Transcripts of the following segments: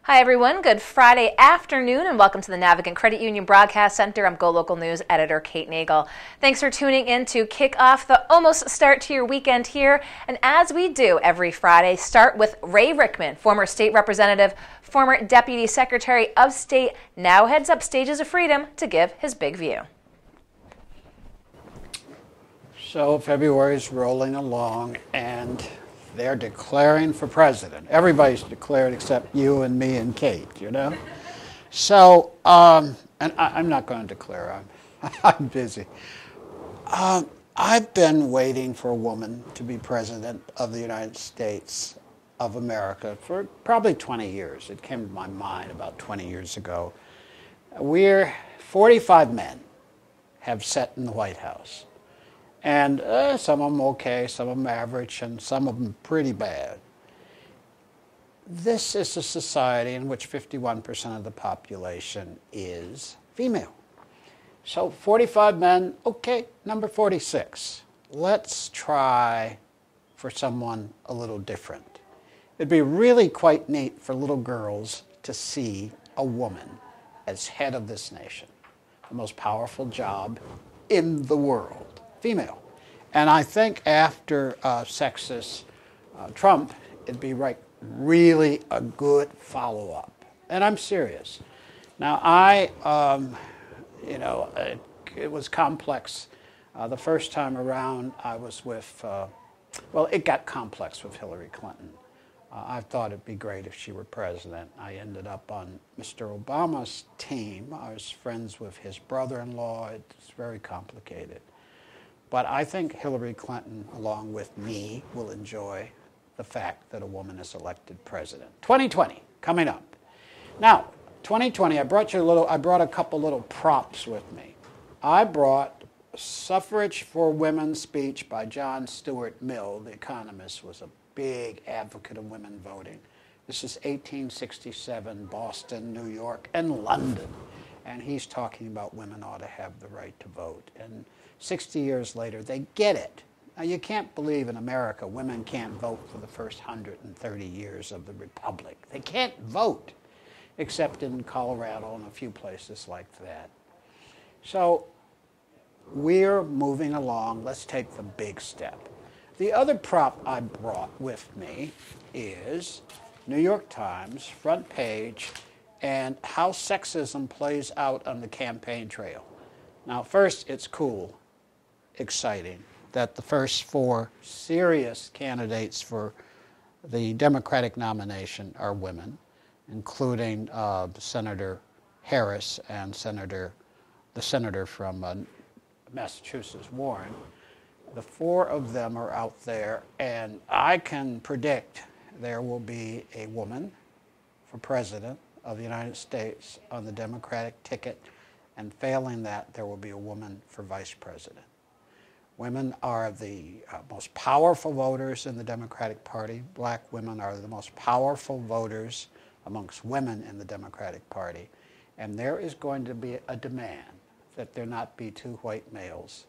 Hi everyone, good Friday afternoon and welcome to the Navigant Credit Union Broadcast Center. I'm GoLocal News editor Kate Nagel. Thanks for tuning in to kick off the almost start to your weekend here. And as we do every Friday, start with Ray Rickman, former state representative, former deputy secretary of state, now heads up Stages of Freedom to give his big view. So February's rolling along and they're declaring for president. Everybody's declared except you and me and Kate, you know? So, and I'm not going to declare, I'm busy. I've been waiting for a woman to be president of the United States of America for probably 20 years. It came to my mind about 20 years ago. 45 men have sat in the White House. And some of them okay, some of them average, and some of them pretty bad. This is a society in which 51% of the population is female. So 45 men, okay, number 46. Let's try for someone a little different. It'd be really quite neat for little girls to see a woman as head of this nation, the most powerful job in the world. Female. And I think after sexist Trump, it'd be really a good follow-up. And I'm serious. Now, it was complex. The first time around, I was with, it got complex with Hillary Clinton. I thought it'd be great if she were president. I ended up on Mr. Obama's team. I was friends with his brother-in-law. It's very complicated. But I think Hillary Clinton, along with me, will enjoy the fact that a woman is elected president. 2020, coming up. Now, 2020, I brought a couple little props with me. I brought Suffrage for Women speech by John Stuart Mill, the economist, was a big advocate of women voting. This is 1867, Boston, New York, and London. And he's talking about women ought to have the right to vote. And 60 years later, they get it. Now, you can't believe in America women can't vote for the first 130 years of the Republic. They can't vote, except in Colorado and a few places like that. So we're moving along. Let's take the big step. The other prop I brought with me is New York Times, front page, and how sexism plays out on the campaign trail. Now, first, it's cool, exciting, that the first four serious candidates for the Democratic nomination are women, including Senator Harris and the senator from Massachusetts, Warren. The four of them are out there, and I can predict there will be a woman for president of the United States on the Democratic ticket, and failing that, there will be a woman for vice president. Women are the most powerful voters in the Democratic Party. Black women are the most powerful voters amongst women in the Democratic Party. And there is going to be a demand that there not be two white males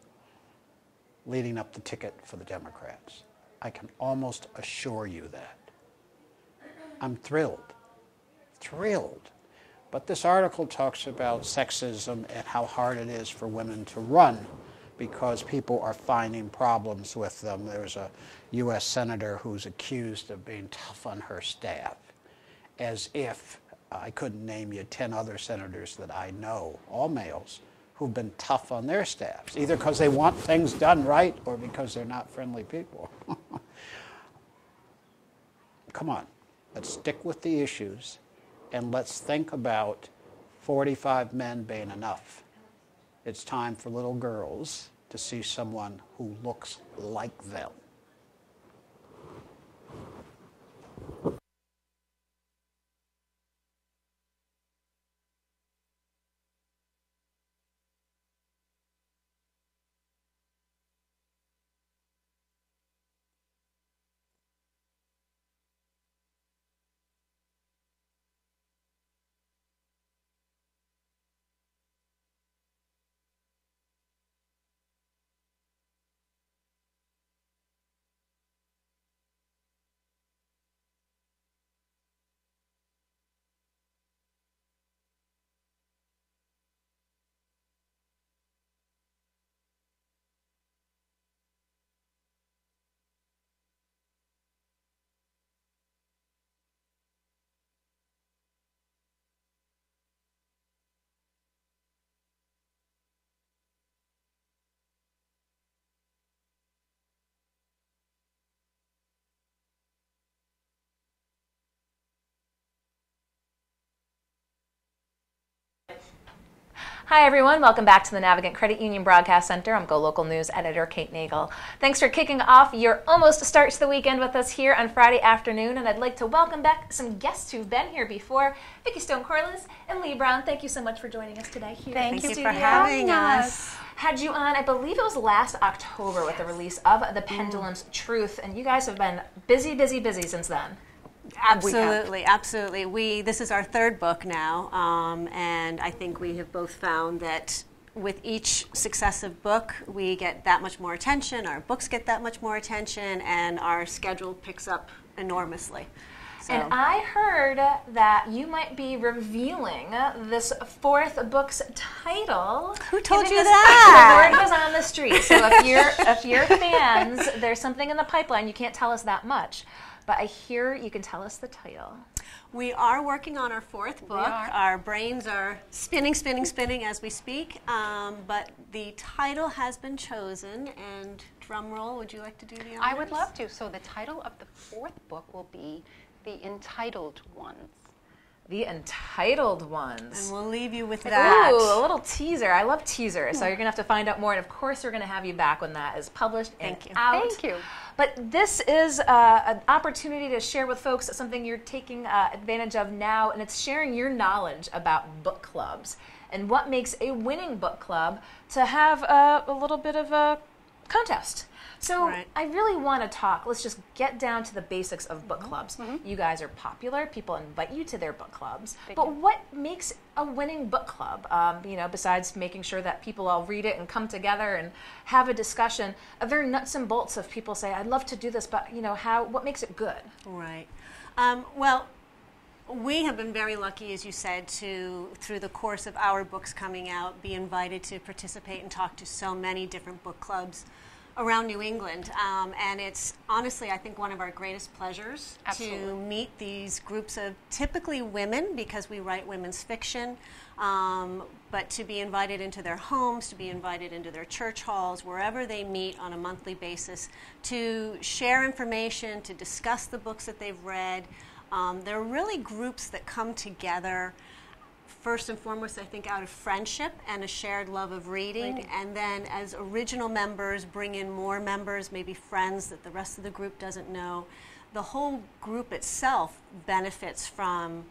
leading up the ticket for the Democrats. I can almost assure you that. I'm thrilled. But this article talks about sexism and how hard it is for women to run because people are finding problems with them. There's a U.S. senator who's accused of being tough on her staff, as if I couldn't name you 10 other senators that I know, all males, who've been tough on their staffs, either because they want things done right or because they're not friendly people. Come on, let's stick with the issues. And let's think about 45 men being enough. It's time for little girls to see someone who looks like them. Hi everyone, welcome back to the Navigant Credit Union Broadcast Center. I'm GoLocal News editor Kate Nagel. Thanks for kicking off your almost start to the weekend with us here on Friday afternoon, and I'd like to welcome back some guests who've been here before. Vicki Stone-Corliss and Lee Brown, thank you so much for joining us today here. Thank you for having us. Had you on, I believe it was last October with the release of The Pendulum's Truth, and you guys have been busy since then. Absolutely, absolutely. This is our third book now, and I think we have both found that with each successive book, we get that much more attention, our books get that much more attention, and our schedule picks up enormously. So. And I heard that you might be revealing this fourth book's title. Who told you that? The word was on the street. So if you're fans, there's something in the pipeline. You can't tell us that much. But I hear you can tell us the title. We are working on our fourth book. Our brains are spinning as we speak. But the title has been chosen. And drum roll, would you like to do the honors? I would love to. So the title of the fourth book will be The Entitled Ones. The Entitled Ones. And we'll leave you with that. Ooh, a little teaser. I love teasers. So you're going to have to find out more. And of course, we're going to have you back when that is published and out. Thank you. But this is an opportunity to share with folks something you're taking advantage of now, and it's sharing your knowledge about book clubs and what makes a winning book club to have a little bit of a contest. So I really want to talk. Let's just get down to the basics of book clubs. You guys are popular. People invite you to their book clubs. But what makes a winning book club? You know, besides making sure that people all read it and come together and have a discussion, are there nuts and bolts of people say, "I'd love to do this," but you know, what makes it good? Right. Well, we have been very lucky, as you said, to, through the course of our books coming out, be invited to participate and talk to so many different book clubs around New England, and it's honestly, I think, one of our greatest pleasures to meet these groups of typically women, because we write women's fiction, but to be invited into their homes, to be invited into their church halls, wherever they meet on a monthly basis, to share information, to discuss the books that they've read. They're really groups that come together first and foremost, I think, out of friendship and a shared love of reading. And then as original members bring in more members, maybe friends that the rest of the group doesn't know. The whole group itself benefits from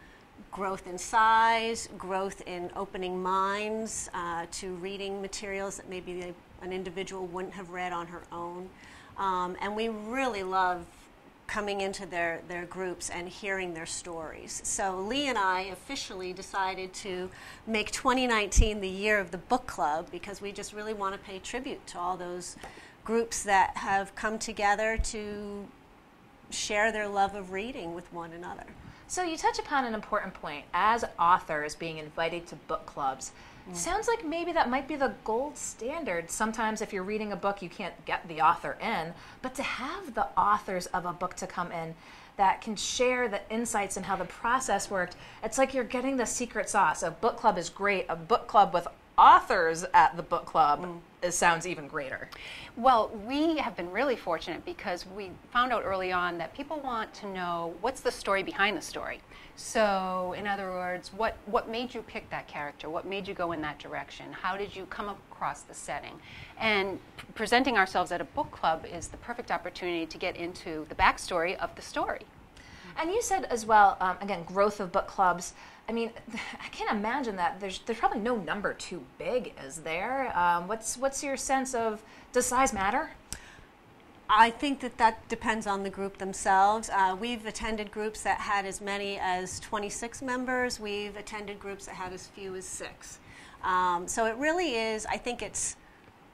growth in size, growth in opening minds to reading materials that maybe an individual wouldn't have read on her own. And we really love coming into their groups and hearing their stories. So Lee and I officially decided to make 2019 the year of the book club, because we just really want to pay tribute to all those groups that have come together to share their love of reading with one another. So you touch upon an important point. As authors being invited to book clubs, sounds like maybe that might be the gold standard. Sometimes if you're reading a book, you can't get the author in, but to have the authors of a book to come in that can share the insights and how the process worked, it's like you're getting the secret sauce. A book club is great. A book club with authors at the book club sounds even greater. Well, we have been really fortunate because we found out early on that people want to know what's the story behind the story. So, in other words, what made you pick that character? What made you go in that direction? How did you come across the setting? And presenting ourselves at a book club is the perfect opportunity to get into the backstory of the story. And you said as well, again, growth of book clubs. I mean, I can't imagine that there's probably no number too big, is there? What's your sense of, does size matter? I think that depends on the group themselves. We've attended groups that had as many as 26 members. We've attended groups that had as few as 6. So it really is, I think it's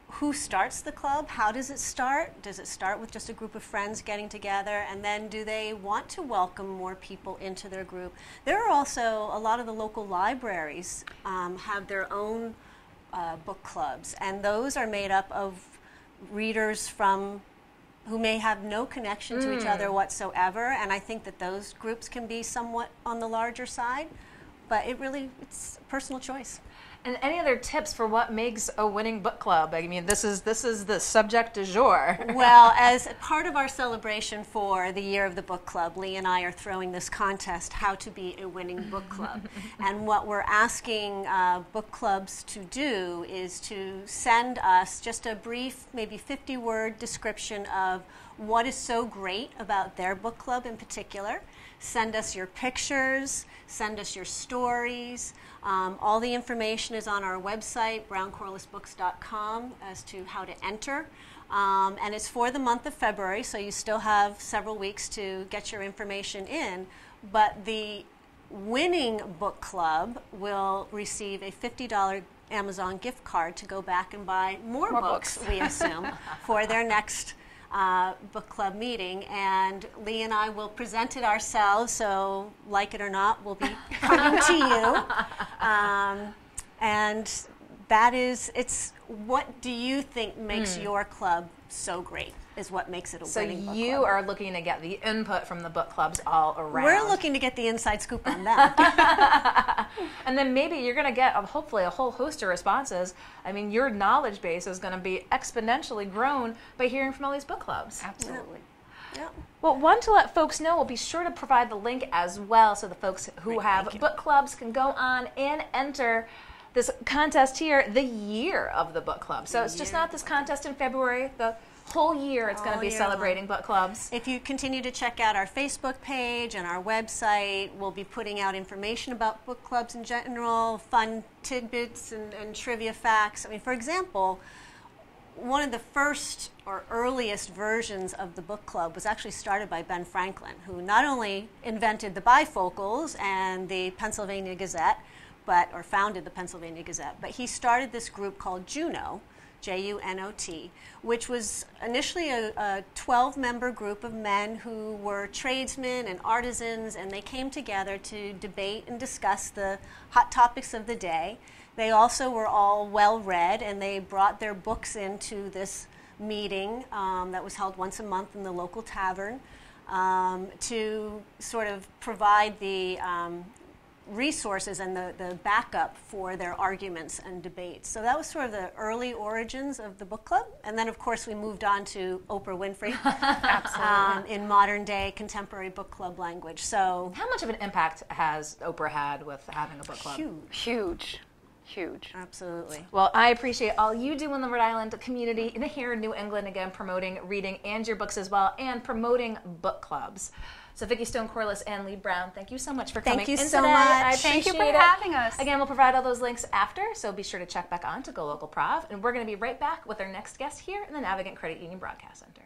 who starts the club, how does it start? Does it start with just a group of friends getting together, and then do they want to welcome more people into their group? There are also a lot of the local libraries have their own book clubs, and those are made up of readers from who may have no connection to each other whatsoever, and I think that those groups can be somewhat on the larger side, but it's personal choice. And any other tips for what makes a winning book club? I mean, this is the subject du jour. Well, as part of our celebration for the year of the book club, Lee and I are throwing this contest, How to Be a Winning Book Club. And what we're asking book clubs to do is to send us just a brief, maybe 50-word description of what is so great about their book club in particular. Send us your pictures, send us your stories. All the information is on our website, browncorlissbooks.com, as to how to enter. And it's for the month of February, so you still have several weeks to get your information in. But the winning book club will receive a $50 Amazon gift card to go back and buy more books, we assume, for their next book club meeting. And Lee and I will present it ourselves, so like it or not, we'll be coming to you. And that is, what do you think makes your club so great, is what makes it a winning book club. So you are looking to get the input from the book clubs all around. We're looking to get the inside scoop on them. And then maybe you're going to get, hopefully, a whole host of responses. I mean, your knowledge base is going to be exponentially grown by hearing from all these book clubs. Absolutely. Yeah. Well, one, to let folks know, we'll be sure to provide the link as well, so the folks who have book clubs can go on and enter this contest here, the year of the book club. So it's just not this contest in February. The whole year it's going to be celebrating book clubs. If you continue to check out our Facebook page and our website, we'll be putting out information about book clubs in general, fun tidbits and trivia facts. I mean, for example, one of the first or earliest versions of the book club was actually started by Ben Franklin, who not only invented the bifocals and the Pennsylvania Gazette, or founded the Pennsylvania Gazette, but he started this group called Juno, J-U-N-O-T, which was initially a 12-member group of men who were tradesmen and artisans, and they came together to debate and discuss the hot topics of the day. They also were all well-read, and they brought their books into this meeting that was held once a month in the local tavern to sort of provide the resources and the backup for their arguments and debates. So that was sort of the early origins of the book club. And then, of course, we moved on to Oprah Winfrey in modern day contemporary book club language. So how much of an impact has Oprah had with having a book club? Huge. Huge. Absolutely. Well, I appreciate all you do in the Rhode Island community and here in New England, again, promoting reading and your books as well, and promoting book clubs. So Vicki Stone Corliss and Lee Brown, thank you so much for coming in today. Thank you so much. I Thank you appreciate for it. having us. Again, we'll provide all those links after, so be sure to check back on to Go Local Prov, and we're going to be right back with our next guest here in the Navigant Credit Union Broadcast Center.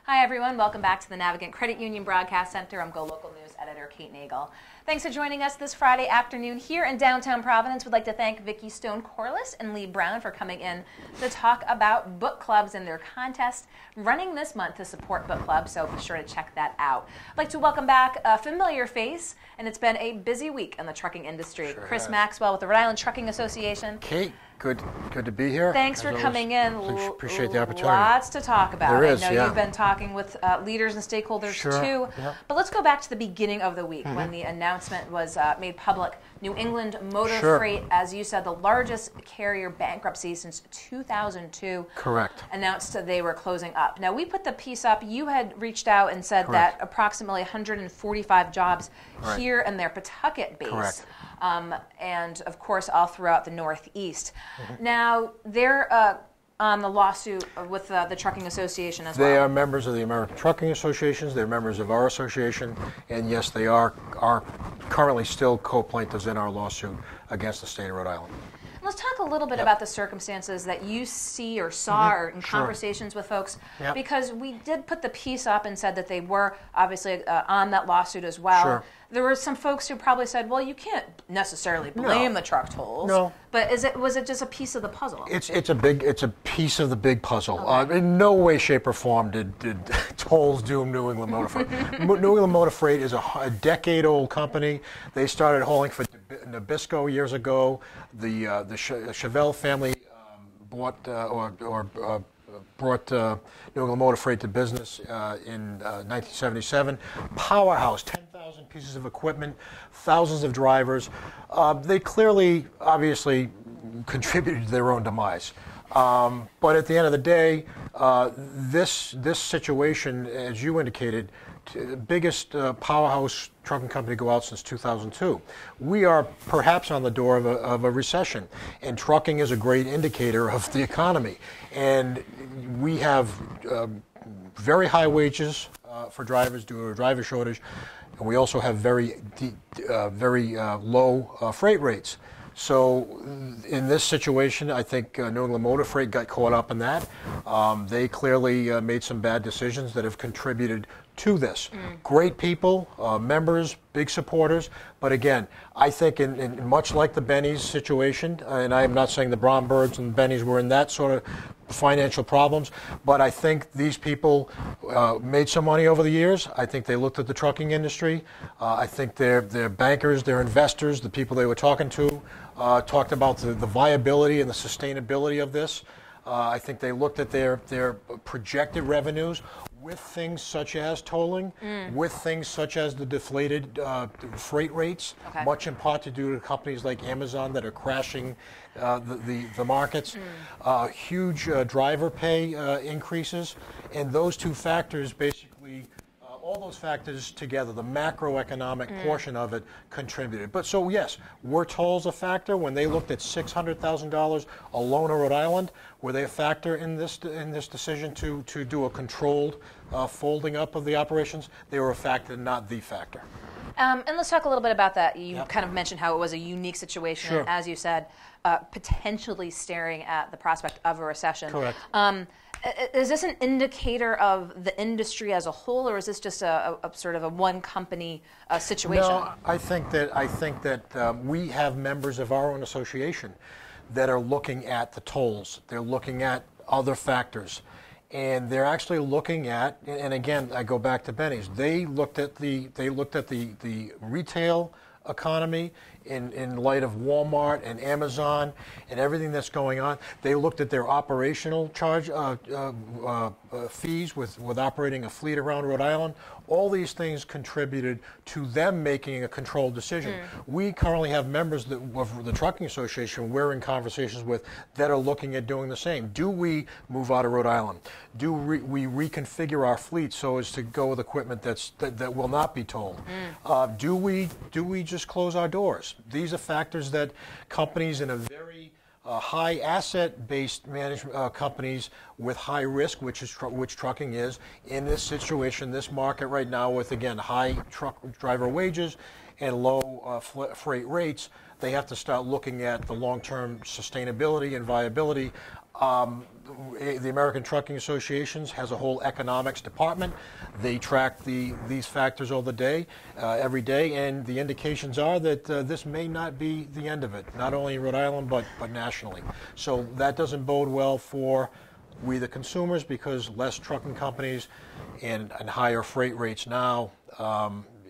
Hi, everyone. Welcome back to the Navigant Credit Union Broadcast Center. I'm GoLocal News Editor Kate Nagel. Thanks for joining us this Friday afternoon here in downtown Providence. We'd like to thank Vicki Stone-Corliss and Lee Brown for coming in to talk about book clubs and their contest running this month to support book clubs, so be sure to check that out. I'd like to welcome back a familiar face, and it's been a busy week in the trucking industry. Sure Chris has. Maxwell with the Rhode Island Trucking Association. Kate, good to be here. Thanks for As coming always. in. Appreciate the opportunity. Lots to talk about. There is, I know yeah. you've been talking with leaders and stakeholders Sure, too. yeah. But let's go back to the beginning of the week when the announcement was made public. New England Motor Sure. Freight, as you said, the largest carrier bankruptcy since 2002. Correct. Announced that they were closing up. Now, we put the piece up. You had reached out and said Correct. that approximately 145 jobs Right. here in their Pawtucket base. Correct. And of course all throughout the Northeast. Mm-hmm. Now they're on the lawsuit with the Trucking Association as well. They are members of the American Trucking Associations. They're members of our association, and yes, they are currently still co-plaintiffs in our lawsuit against the state of Rhode Island. Let's talk a little bit Yep. about the circumstances that you see or saw or in Sure. conversations with folks, Yep. because we did put the piece up and said that they were obviously on that lawsuit as well. Sure. There were some folks who probably said, well, you can't necessarily blame No. the truck tolls. No. But was it just a piece of the puzzle? It's a piece of the big puzzle. In no way, shape, or form did tolls doom New England Motor Freight. New England Motor Freight is a decade-old company. They started hauling for Nabisco years ago. The Chevelle family brought New England Motor Freight to business in 1977. Powerhouse, 10,000 pieces of equipment, thousands of drivers. They clearly, obviously, contributed to their own demise. But at the end of the day, this situation, as you indicated, biggest powerhouse trucking company to go out since 2002. We are perhaps on the door of a recession, and trucking is a great indicator of the economy. And we have very high wages for drivers due to a driver shortage, and we also have very low freight rates. So in this situation, I think New England Motor Freight got caught up in that. They clearly made some bad decisions that have contributed to this. Great people, members, big supporters, but again, I think in much like the Benny's situation, and I'm not saying the Brombergs and Benny's were in that sort of financial problems, but I think these people made some money over the years. I think they looked at the trucking industry. I think their bankers, their investors, the people they were talking to, talked about the viability and the sustainability of this. I think they looked at their projected revenues with things such as tolling, with things such as the deflated freight rates, Okay. much in part to do to companies like Amazon that are crashing the markets, huge driver pay increases, and those two factors basically, all those factors together, the macroeconomic portion of it contributed. But so yes, were tolls a factor when they looked at $600,000 alone in Rhode Island? Were they a factor in this decision to do a controlled folding up of the operations? They were a factor, not the factor. And let's talk a little bit about that. You Yep. kind of mentioned how it was a unique situation, Sure. and as you said, potentially staring at the prospect of a recession. Correct. Is this an indicator of the industry as a whole, or is this just a sort of a one company situation? No, I think that we have members of our own association that are looking at the tolls. They're looking at other factors, and they're actually looking at. And again, I go back to Benny's. They looked at the retail economy in light of Walmart and Amazon and everything that's going on. They looked at their operational charge fees with operating a fleet around Rhode Island. All these things contributed to them making a controlled decision. We currently have members of the Trucking Association we're in conversations with that are looking at doing the same. Do we move out of Rhode Island? Do we reconfigure our fleet so as to go with equipment that will not be tolled? Do we just close our doors? These are factors that companies in a very high asset-based management companies with high risk, which trucking is, in this situation, this market right now with, again, high truck driver wages and low freight rates, They have to start looking at the long-term sustainability and viability. The American Trucking Associations has a whole economics department. They track these factors all the day, every day, and the indications are that this may not be the end of it, not only in Rhode Island but nationally. So that doesn't bode well for we the consumers, because less trucking companies and higher freight rates now.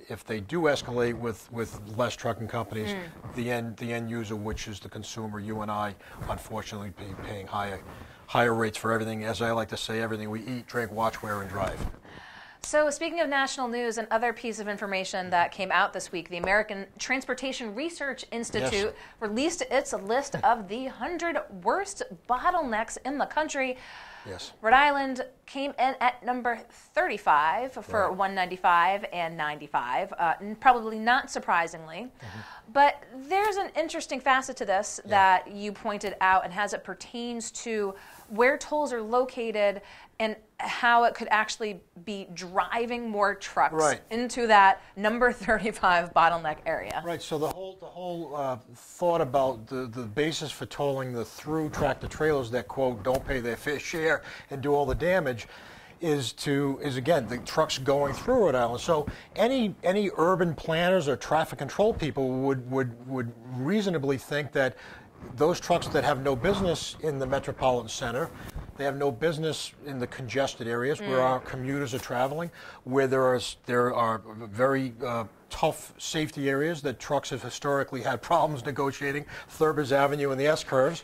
If they do escalate with less trucking companies, the end user, which is the consumer, you and I, unfortunately paying higher rates for everything. As I like to say, everything we eat, drink, watch, wear, and drive. So speaking of national news, another piece of information that came out this week, the American Transportation Research Institute released its list of the 100 worst bottlenecks in the country. Yes. Rhode Island came in at number 35 for 195 and 95, probably not surprisingly. But there's an interesting facet to this that you pointed out, and as it pertains to where tolls are located and how it could actually be driving more trucks into that number 35 bottleneck area. Right. So the whole thought about the basis for tolling the through tractor trailers that, quote, don't pay their fair share and do all the damage is again the trucks going through Rhode Island. So any urban planners or traffic control people would reasonably think that those trucks that have no business in the metropolitan center, they have no business in the congested areas where our commuters are traveling, where there are very tough safety areas that trucks have historically had problems negotiating, Thurbers Avenue and the S-curves,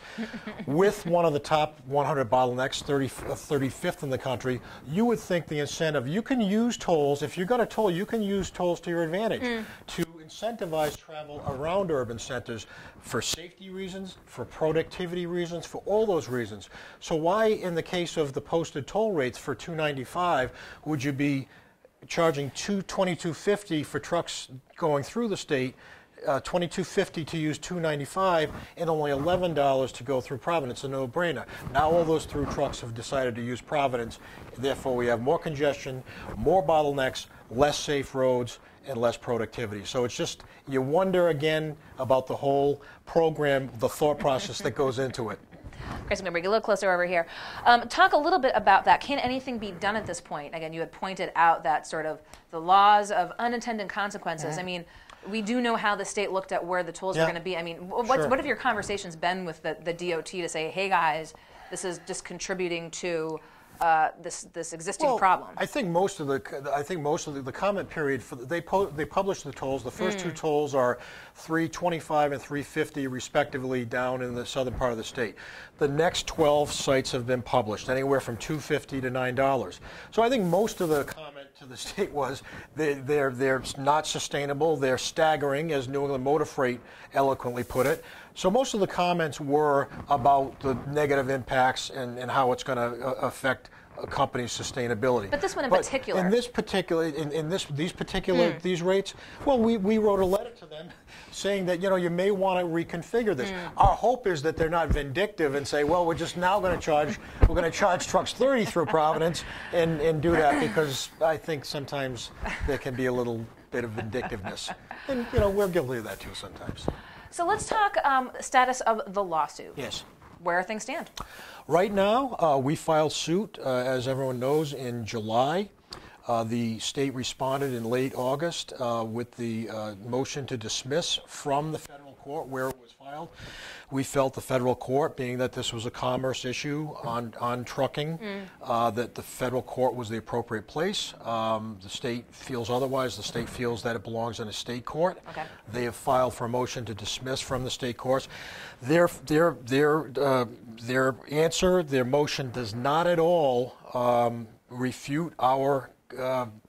with one of the top 100 bottlenecks, 35th in the country. You would think the incentive, you can use tolls, if you're going to toll, you can use tolls to your advantage to incentivize travel around urban centers for safety reasons, for productivity reasons, for all those reasons. So why, in the case of the posted toll rates for $2.95, would you be charging $22.50 for trucks going through the state, $22.50 to use $2.95, and only $11 to go through Providence? A no-brainer. Now all those through trucks have decided to use Providence. Therefore, we have more congestion, more bottlenecks, less safe roads, and less productivity. So it's just, you wonder again about the whole program, the thought process that goes into it. Chris, I'm going to bring you a little closer over here. Talk a little bit about that. Can anything be done at this point? Again, you had pointed out that sort of the laws of unintended consequences. I mean, we do know how the state looked at where the tolls are going to be. I mean, what have your conversations been with the DOT to say, hey guys, this is just contributing to this existing problem? I think most of the comment period for they publish the tolls. The first two tolls are $3.25 and $3.50 respectively down in the southern part of the state. The next 12 sites have been published, anywhere from $2.50 to $9. So I think most of the comment to the state was they're not sustainable. They're staggering, as New England Motor Freight eloquently put it. So most of the comments were about the negative impacts and how it's going to affect a company's sustainability. But this one in particular. In this particular, these rates, well, we wrote a letter to them saying that, you may want to reconfigure this. Our hope is that they're not vindictive and say, well, we're just now going to charge trucks 30 through Providence and do that, because I think sometimes there can be a little bit of vindictiveness. And, we're guilty of that too sometimes. So let's talk status of the lawsuit. Yes. Where things stand. Right now, we filed suit, as everyone knows, in July. The state responded in late August with the motion to dismiss from the federal court where it was filed. We felt the federal court, being that this was a commerce issue on trucking, that the federal court was the appropriate place. The state feels otherwise. The state feels that it belongs in a state court. Okay. They have filed for a motion to dismiss from the state courts. Their answer, their motion, does not at all refute our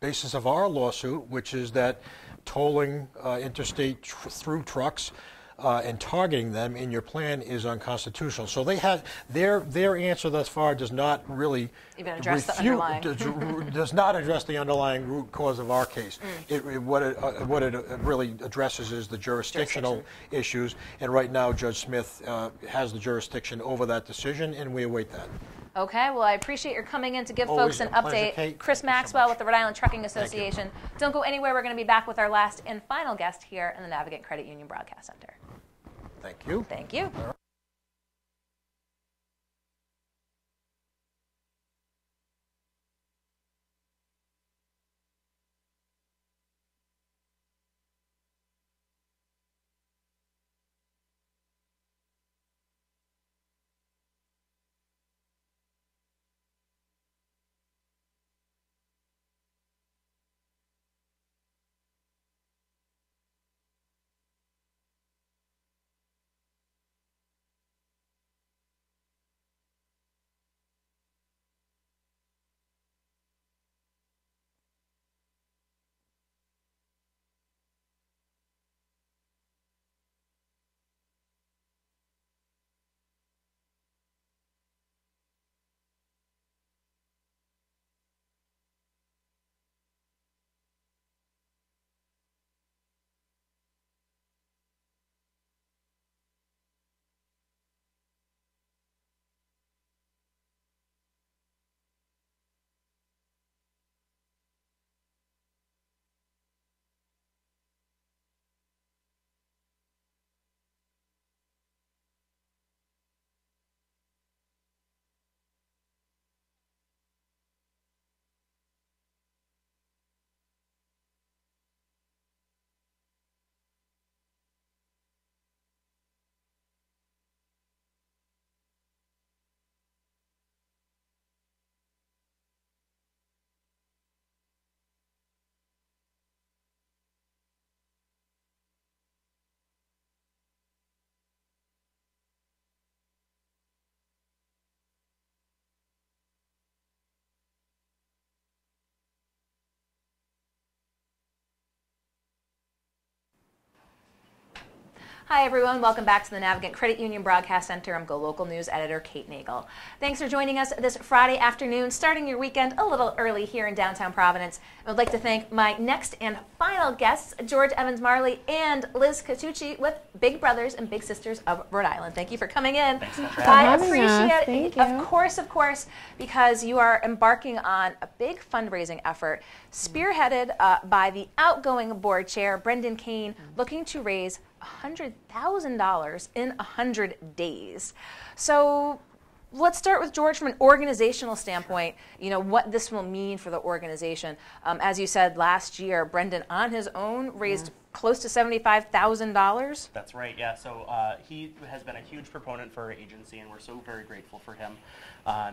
basis of our lawsuit, which is that tolling interstate through trucks and targeting them in your plan is unconstitutional. So they have their answer thus far does not really even address the underlying does not address the underlying root cause of our case. What it really addresses is the jurisdictional issues, and right now Judge Smith has the jurisdiction over that decision, and we await that. Okay, well, I appreciate your coming in to give Always folks an a pleasure, update. Kate. Chris Maxwell with the Rhode Island Trucking Association. Don't go anywhere. We're going to be back with our last and final guest here in the Navigant Credit Union Broadcast Center. Thank you. Thank you. Hi everyone, welcome back to the Navigant Credit Union Broadcast Center. I'm GoLocal News Editor Kate Nagel. Thanks for joining us this Friday afternoon, starting your weekend a little early here in downtown Providence. I would like to thank my next and final guests, George Evans Marley and Liz Catucci with Big Brothers and Big Sisters of Rhode Island. Thank you for coming in. Thanks so much for I having us. appreciate it, Thank you. of course, because you are embarking on a big fundraising effort spearheaded by the outgoing board chair, Brendan Kane, looking to raise $100,000 in 100 days. So let's start with George from an organizational standpoint, you know, what this will mean for the organization. As you said, last year, Brendan on his own raised close to $75,000. That's right, yeah. So he has been a huge proponent for our agency, and we're so very grateful for him.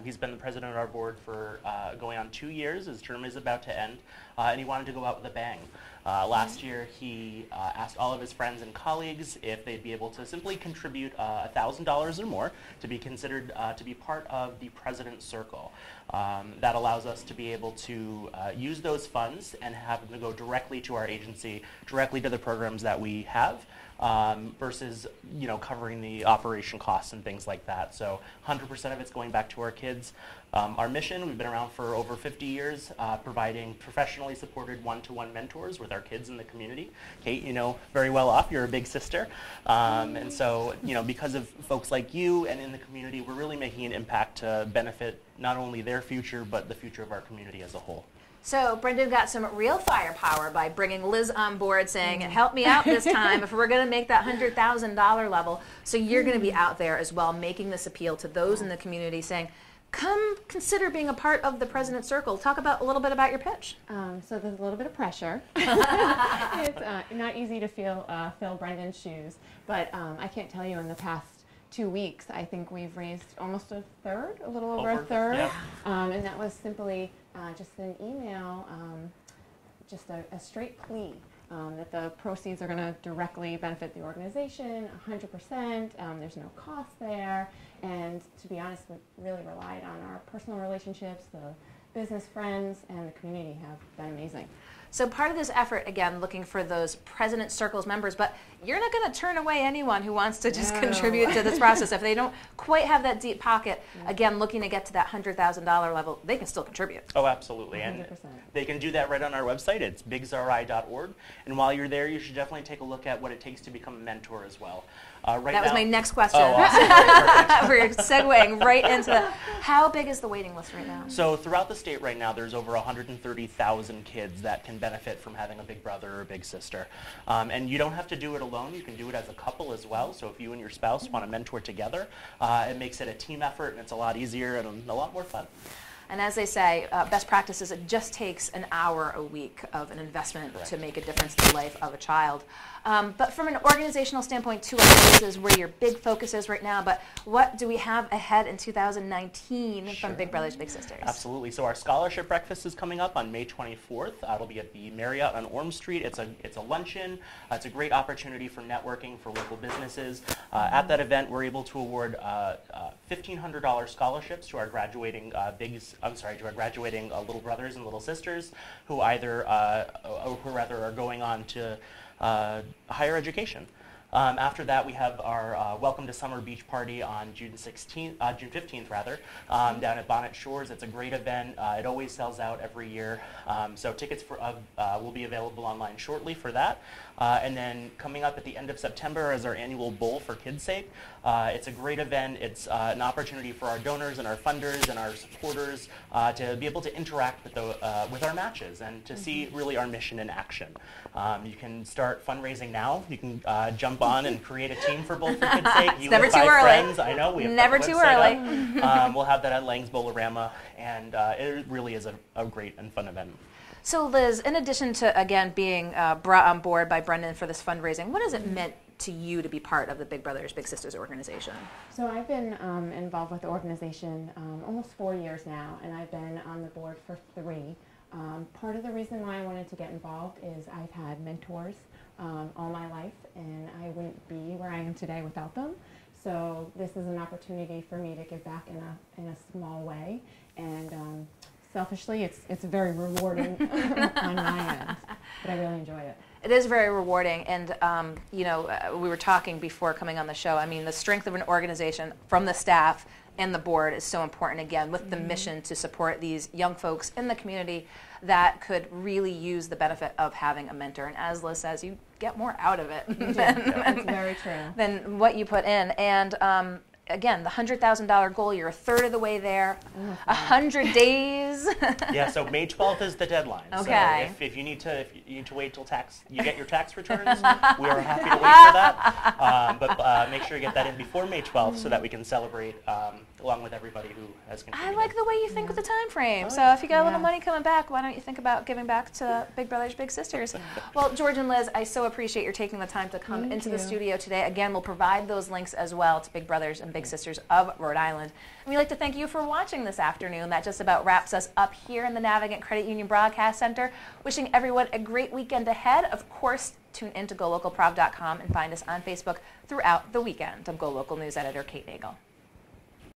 He's been the president of our board for going on 2 years. His term is about to end, and he wanted to go out with a bang. Last year, he asked all of his friends and colleagues if they'd be able to simply contribute $1,000 or more to be considered to be part of the President's Circle. That allows us to be able to use those funds and have them go directly to our agency, directly to the programs that we have, versus, you know, covering the operation costs and things like that. So 100% of it's going back to our kids. Our mission, we've been around for over 50 years, providing professionally supported one-to-one mentors with our kids in the community. Kate, you know very well off, you're a big sister. And so, you know, because of folks like you and in the community, we're really making an impact to benefit not only their future, but the future of our community as a whole. So Brendan got some real firepower by bringing Liz on board, saying, help me out this time if we're going to make that $100,000 level. So you're going to be out there as well, making this appeal to those in the community, saying, come consider being a part of the President's Circle. Talk about a little bit about your pitch. So there's a little bit of pressure. It's not easy to fill Brendan's shoes, but I can't tell you in the past 2 weeks, I think we've raised almost a third, a little over a third, yeah. And that was simply just an email, just a straight plea that the proceeds are going to directly benefit the organization, 100%. There's no cost there, and to be honest, we really relied on our personal relationships. The business friends and the community have been amazing. So part of this effort, again, looking for those President's Circles members, but you're not going to turn away anyone who wants to just contribute to this process. If they don't quite have that deep pocket, again, looking to get to that $100,000 level, they can still contribute. Oh, absolutely. 100%. And they can do that right on our website. It's bigsri.org. And while you're there, you should definitely take a look at what it takes to become a mentor as well. Right That was now- my next question. Oh, awesome. We're segueing right into the, how big is the waiting list right now? So throughout the state right now, there's over 130,000 kids that can benefit from having a big brother or a big sister. And you don't have to do it alone. You can do it as a couple as well. So if you and your spouse want to mentor together, it makes it a team effort, and it's a lot easier and a lot more fun. And as they say, best practices, it just takes an hour a week of an investment to make a difference in the life of a child. But from an organizational standpoint, too, I know this is where your big focus is right now, but what do we have ahead in 2019 from Big Brothers Big Sisters? Absolutely. So our scholarship breakfast is coming up on May 24th. It'll be at the Marriott on Orm Street. It's a luncheon. It's a great opportunity for networking for local businesses. At that event, we're able to award $1,500 scholarships to our graduating little brothers and little sisters who either are going on to higher education. After that, we have our Welcome to Summer Beach Party on June 15th, down at Bonnet Shores. It's a great event. It always sells out every year. So tickets will be available online shortly for that. And then coming up at the end of September is our annual Bowl for Kids' Sake. It's a great event. It's an opportunity for our donors and our funders and our supporters to be able to interact with our matches and to see really our mission in action. You can start fundraising now. You can jump on and create a team for Bowl for Kids' Sake. It's never too early. Friends. I know. We have Never the too website early. up. We'll have that at Lang's Bowlerama, and it really is a great and fun event. So Liz, in addition to, again, being brought on board by Brendan for this fundraising, what has it meant to you to be part of the Big Brothers Big Sisters organization? So I've been involved with the organization almost 4 years now, and I've been on the board for 3. Part of the reason why I wanted to get involved is I've had mentors all my life, and I wouldn't be where I am today without them. So this is an opportunity for me to give back in a small way, and selfishly, it's very rewarding on my end, but I really enjoy it. It is very rewarding, and we were talking before coming on the show. I mean, the strength of an organization from the staff and the board is so important, again, with the mission to support these young folks in the community that could really use the benefit of having a mentor. And as Liz says, you get more out of it It's very true. than what you put in. And again, the $100,000 goal, you're a third of the way there. 100 days. Yeah, so May 12th is the deadline. Okay. So if you need to wait till you get your tax returns, we are happy to wait for that. But make sure you get that in before May 12th so that we can celebrate along with everybody who has contributed. I like the way you think with the time frame. So if you got a little money coming back, why don't you think about giving back to Big Brothers Big Sisters? Well, George and Liz, I so appreciate your taking the time to come into the studio today. Again, we'll provide those links as well to Big Brothers and Big Sisters of Rhode Island. And we'd like to thank you for watching this afternoon. That just about wraps us up here in the Navigant Credit Union Broadcast Center. Wishing everyone a great weekend ahead. Of course, tune in to GoLocalProv.com and find us on Facebook throughout the weekend. I'm GoLocal News Editor Kate Nagel.